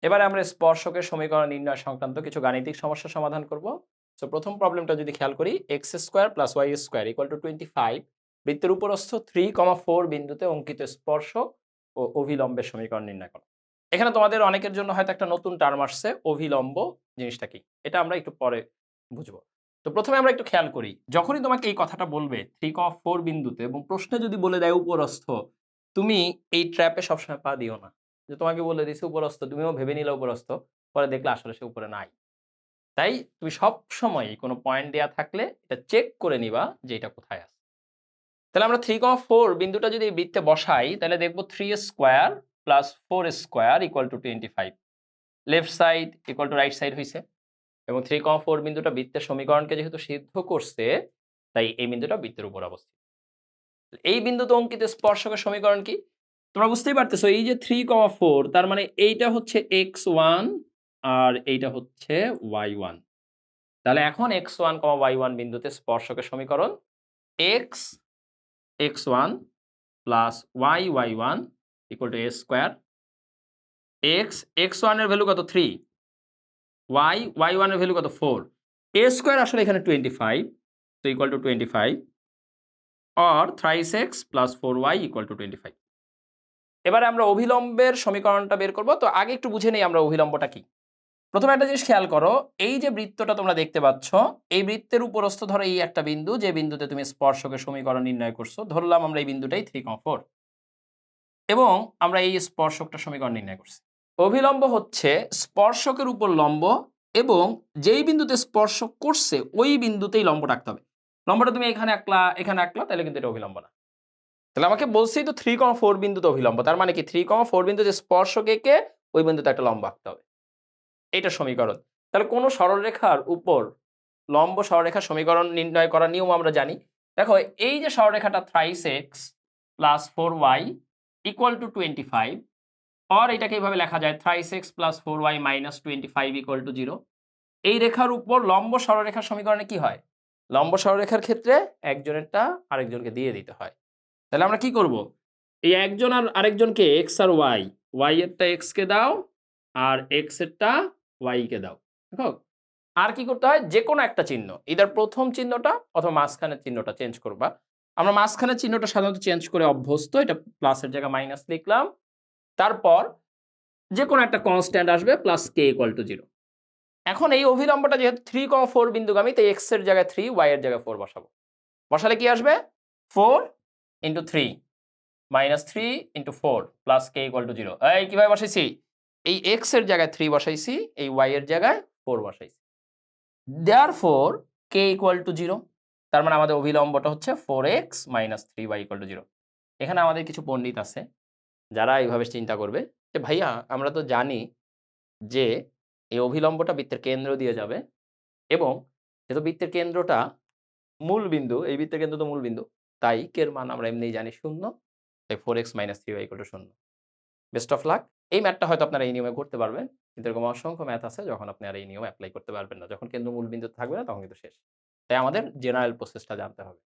এবারে আমরা স্পর্শকের সমীকরণ নির্ণয় সংক্রান্ত কিছু গাণিতিক সমস্যা সমাধান করব। সো প্রথম প্রবলেমটা যদি খেয়াল করি, X square plus Y square equal to 25 বৃত্তের উপরস্থ 3,4 বিন্দুতে অঙ্কিত স্পর্শক ও অভিলম্বের সমীকরণ নির্ণয় করো। এখানে তোমাদের অনেকের জন্য হয়তো একটা নতুন টার্ম আসছে, অভিলম্ব জিনিসটা কি, এটা আমরা একটু পরে বুঝবো। তো প্রথমে আমরা একটু খেয়াল করি, যখনই তোমাকে এই কথাটা বলবে 3,4 বিন্দুতে এবং প্রশ্নে যদি বলে দেয় উপরস্থ, তুমি এই ট্র্যাপে সবসময় পা দিও না যে তোমাকে বলে দিছে উপরস্থ, তুমিও ভেবে নিলে উপরস্থ, পরে দেখলে আসলে সে উপরে নাই। তাই তুমি সব সময় কোনো পয়েন্ট দেয়া থাকলে এটা চেক করে নিবা যে এটা কোথায় আছে। তাহলে আমরা 3,4 বিন্দুটা যদি এই বৃত্তে বসাই, তাহলে দেখবো 3 square plus 4 square equal to 25। Left side equal to right side হয়েছে, এবং 3,4 বিন্দুটা বৃত্তের সমীকরণকে যেহেতু সিদ্ধ করছে, তাই এই বিন্দুটা বৃত্তের উপর অবস্থিত। এই বিন্দুতে অঙ্কিত স্পর্শকের সমীকরণ কি তোমরা বুঝতেই পারতেছো। এই যে 3,4, তার মানে এইটা হচ্ছে x1 আর এইটা হচ্ছে y1। তাহলে এখন x1, y1 বিন্দুতে স্পর্শকের সমীকরণ x1 plus y1 equal to a square. x1 এর ভ্যালু কত 3, y1 এর ভ্যালু কত 4, a স্কোয়ার আসলে এখানে 25, তো equal to 25 or thrice x plus 4y equal to 25। এবারে আমরা অভিলম্বের সমীকরণটা বের করব। তো আগে একটু বুঝে নেই আমরা অভিলম্বটা কি। প্রথমে একটা জিনিস খেয়াল করো, এই যে বৃত্তটা তোমরা দেখতে পাচ্ছ, এই বৃত্তের উপরস্থ ধরো এই একটা বিন্দু, যে বিন্দুতে তুমি স্পর্শকের সমীকরণ নির্ণয় করছো, ধরলাম আমরা এই বিন্দুটাই 3,4 এবং আমরা এই স্পর্শকটা সমীকরণ নির্ণয় করছি। অভিলম্ব হচ্ছে স্পর্শকের উপর লম্ব এবং যেই বিন্দুতে স্পর্শ করছে ওই বিন্দুতেই লম্ব রাখতে হবে। লম্বটা তুমি এখানে আঁকলা, এখানে আঁকলা, তাহলে কিন্তু এটা অভিলম্ব না। তাহলে আমাকে বলছেই তো 3,4 বিন্দুতে অভিলম্ব, তার মানে কি 3,4 বিন্দুতে স্পর্শক এঁকে ওই বিন্দুতে একটা লম্ব আঁকতে হবে, এইটা সমীকরণ। তাহলে কোন সরলরেখার উপর লম্ব সরলরেখার সমীকরণ নির্ণয় করার নিয়ম আমরা জানি। দেখো এই যে সরলরেখাটা thrice x plus 4y equal to 25, আর এটাকে এইভাবে লেখা যায় thrice x plus 4y minus 25 equal to 0। এই রেখার উপর লম্ব সরলরেখার সমীকরণে কি হয়, লম্ব সরলরেখার ক্ষেত্রে একজনেরটা আরেকজনকে দিয়ে দিতে হয়। তাহলে আমরা কি করব, এই একজন আর আরেকজনকে এক্স আর ওয়াই, ওয়াই এরটা এক্স কে দাও আর এক্স এরটা ওয়াই কে দাও। দেখো আর কি করতে হয়, যে কোনো একটা চিহ্ন, ইদার প্রথম চিহ্নটা অথবা মাঝখানের চিহ্নটা চেঞ্জ করবা। আমরা মাঝখানের চিহ্নটা সাধারণত চেঞ্জ করে অভ্যস্ত, এটা প্লাসের জায়গায় মাইনাস লিখলাম, তারপর যে কোনো একটা কনস্ট্যান্ট আসবে প্লাস কে ইকুয়াল টু 0। এখন এই অভিলম্বটা যেহেতু 3,4 বিন্দুগামী, তাই এক্স এর জায়গায় 3, ওয়াই এর জায়গায় 4 বসাবো। বসালে কি আসবে, 4 into 3 minus 3 into 4 plus K equal to 0। এই কিভাবে বসাইছি, এই এক্স এর জায়গায় 3 বসাইছি, এই ওয়াই এর জায়গায় 4 বসাইছি। দেয়ারফর কে ইকুয়াল টু 0, তার মানে আমাদের অভিলম্বটা হচ্ছে 4x minus 3y equal to 0। এখানে আমাদের কিছু পণ্ডিত আছে যারা এইভাবে চিন্তা করবে যে ভাইয়া আমরা তো জানি যে এই অভিলম্বটা বৃত্তের কেন্দ্র দিয়ে যাবে, এবং যেহেতু বৃত্তের কেন্দ্রটা মূল বিন্দু, এই বৃত্তের কেন্দ্র তো মূল বিন্দু, তাই কের মান আমরা এমনিই জানি 0, তাই 4x minus 3y equal to 0। Best of luck. এই ম্যাথটা হয়তো আপনারা এই নিয়মে করতে পারবেন, কিন্তু এরকম অসংখ্য ম্যাথ আছে যখন আপনি আর এই নিয়ম অ্যাপ্লাই করতে পারবেন না, যখন কেন্দ্র মূল বিন্দু থাকবে না তখন কিন্তু শেষ। তাই আমাদের জেনারেল প্রসেসটা জানতে হবে।